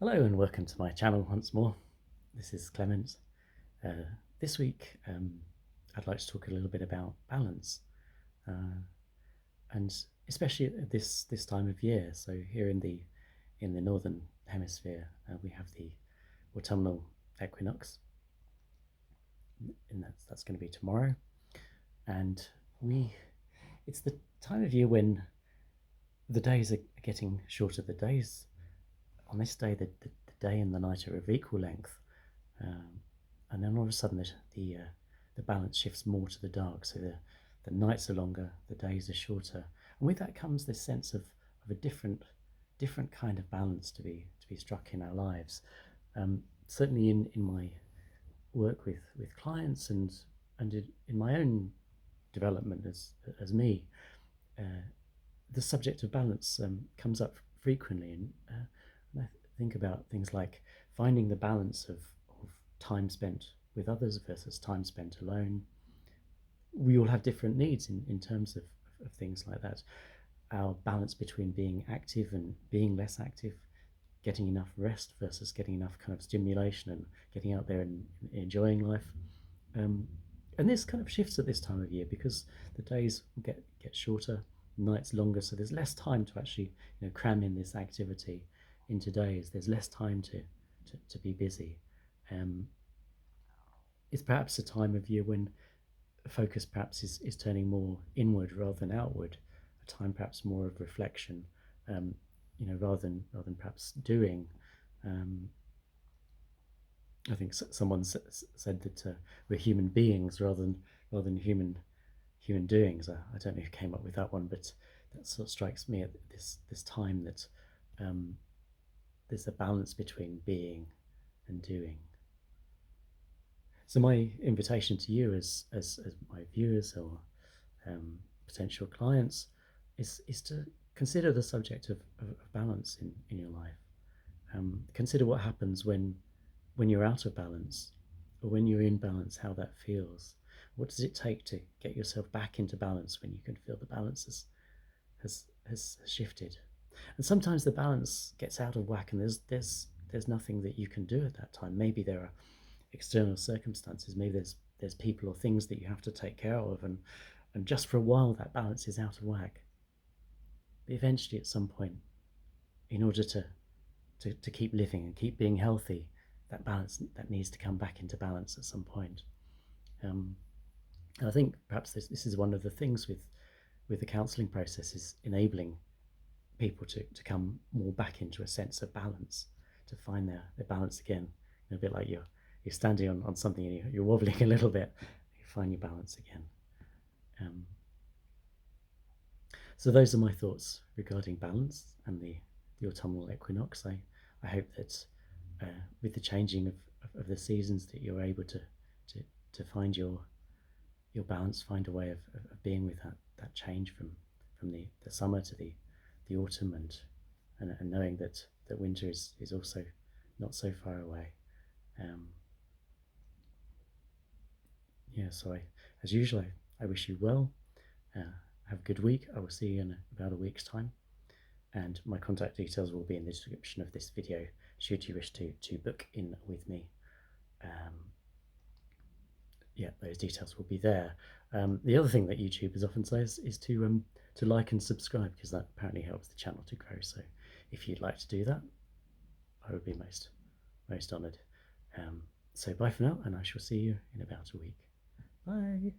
Hello and welcome to my channel once more. This is Clement. This week I'd like to talk a little bit about balance, and especially at this time of year. So here in the northern hemisphere, we have the autumnal equinox, and that's going to be tomorrow. And it's the time of year when the days are getting shorter. The days on this day, the day and the night are of equal length, and then all of a sudden the balance shifts more to the dark. So the nights are longer, the days are shorter, and with that comes this sense of a different kind of balance to be struck in our lives. Certainly in my work with clients and in my own development as me, the subject of balance comes up frequently, and I think about things like finding the balance of time spent with others versus time spent alone. We all have different needs in terms of things like that. Our balance between being active and being less active, getting enough rest versus getting enough kind of stimulation and getting out there and enjoying life. And this kind of shifts at this time of year because the days get shorter, nights longer, so there's less time to actually cram in this activity into days. There's less time to be busy. It's perhaps a time of year when focus perhaps is turning more inward rather than outward, a time perhaps more of reflection, rather than perhaps doing. I think someone said that we're human beings rather than human doings. I don't know who came up with that one, but that sort of strikes me at this time that there's a balance between being and doing. So my invitation to you as my viewers or potential clients is to consider the subject of balance in your life. Consider what happens when you're out of balance, or when you're in balance, how that feels. What does it take to get yourself back into balance when you can feel the balance has shifted? And sometimes the balance gets out of whack, and there's nothing that you can do at that time. Maybe there are external circumstances. Maybe there's people or things that you have to take care of, and just for a while that balance is out of whack. But eventually, at some point, in order to keep living and keep being healthy, that balance that needs to come back into balance at some point. And I think perhaps this is one of the things with the counselling process, is enabling people to come more back into a sense of balance, to find their balance again. A bit like you're standing on something and you're wobbling a little bit, you find your balance again. So those are my thoughts regarding balance and the autumnal equinox. I hope that with the changing of the seasons, that you're able to find your balance, find a way of being with that change from the summer to the autumn, and knowing that winter is also not so far away. So as usual, I wish you well. Have a good week. I will see you in about a week's time, and my contact details will be in the description of this video should you wish to book in with me. Those details will be there. The other thing that YouTubers often say is to like and subscribe, because that apparently helps the channel to grow. So if you'd like to do that, I would be most honoured. So bye for now, and I shall see you in about a week. Bye.